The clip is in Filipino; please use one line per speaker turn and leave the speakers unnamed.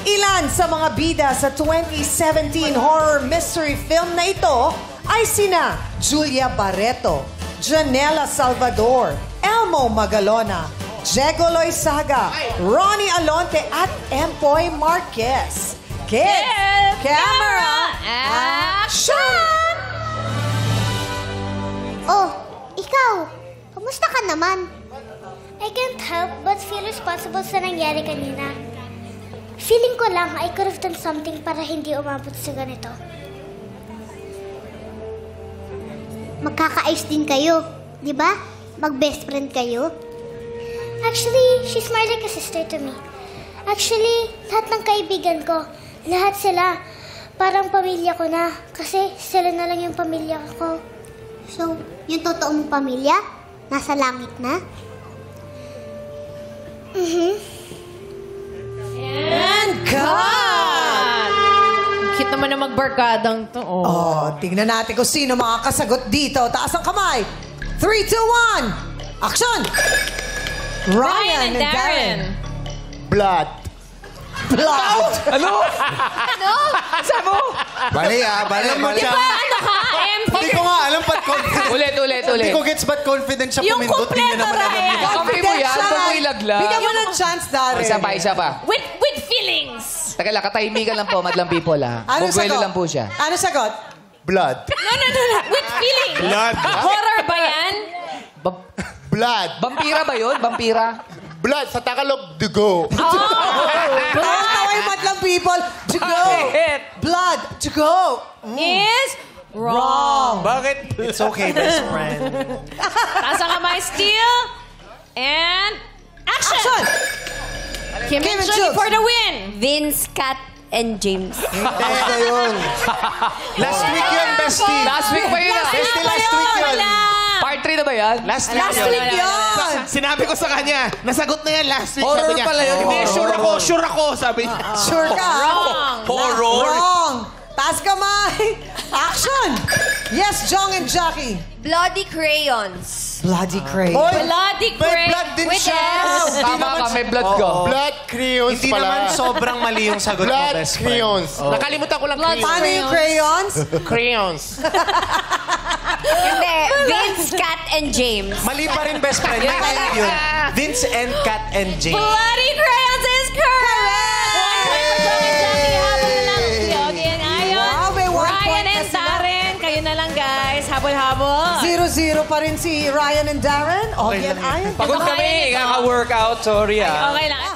Ilan sa mga bida sa 2017 horror mystery film na ito ay sina Julia Barreto, Janela Salvador, Elmo Magalona, Jego Loizaga, Ronnie Alonte at Empoy Marquez. Kids, camera, action!
Oh, ikaw! Kamusta ka naman? I can't help but feel responsible sa nangyari kanina. Feeling ko lang I could have done something para hindi umabot sa ganito. Magkaka-ayos din kayo, di ba? Mag-best friend kayo? Actually, she's more like a sister to me. Actually, lahat ng kaibigan ko, lahat sila, parang pamilya ko na. Kasi sila na lang yung pamilya ko. So, yung totoo mong pamilya, nasa langit na?
And cut!
Cute naman na magbarkadang to.
Oh, tingnan natin kung sino makakasagot dito. Taas ang kamay. 3, 2, 1. Action! Ryan and Darren.
Blood.
Blood.
Ano?
Ano?
Sabi mo?
Mali mali.
Di ba ano ka?
Hindi ko nga alam ba't confident.
Ulit.
Hindi ko gets ba't confident siya
Yung
pumindot. Hindi niya
kumpleto,
naman alam
Ryan.
niya.
Kampi mo yan. Huwag mo ilaglag.
Bigyan mo ng chance, Darren.
Isa pa.
With feelings.
Teka lang, katahimikan lang po, madlang people ha.
Ano
Bubuelo
sagot?
lang po siya.
Ano sagot?
Blood.
No. With feelings.
Blood.
Horror ba yan?
Blood.
Vampira ba yun? Vampira?
Blood. Sa Tagalog, dugo.
Taway madlang people. To go. Blood. To go.
Is wrong.
Bakit? It's okay, best friend.
Taas ang kamay, steal. And action! Kim and Julie for the win.
Vince, Kat, and James.
Teka yun. Last week yun, bestie.
Last week pa yun ah.
Bestie, last week yun.
Part 3 na ba yan?
Last
Last week yun.
Sinabi ko sa kanya, nasagot na yan last week.
Horror
sabi niya,
pala yun.
Hindi, sure ako, sabi niya.
Sure ka?
Horror.
Wrong. Taas kamay. Action. Yes, Jong and Jackie.
Bloody crayons.
Bloody crazy.
Bloody
May
great.
blood din
With
siya.
S.
Tama ka, may blood ko.
Blood crayons
Hindi
pala.
naman sobrang mali yung sagot mo,
Blood
best friend.
crayons.
Nakalimutan ko lang
Blood
crayons.
Paano yung crayons?
Crayons.
Hindi, Vince, Kat, and James.
Mali pa rin, best friend. May mali yun. Vince and Kat and James.
Bloody crayons is correct! 1 point for Jong and Jackie. Habol na lang si Yogi and Ayon.
Wow, may 1
Ryan
point na
and
sila.
Darren. Kayo na lang, guys. Habol-habol.
0-0 pa rin si Ryan and Darren. Okay, and Ayan.
Pagod kami, kaka-workout. Sorry ah.
Okay lang.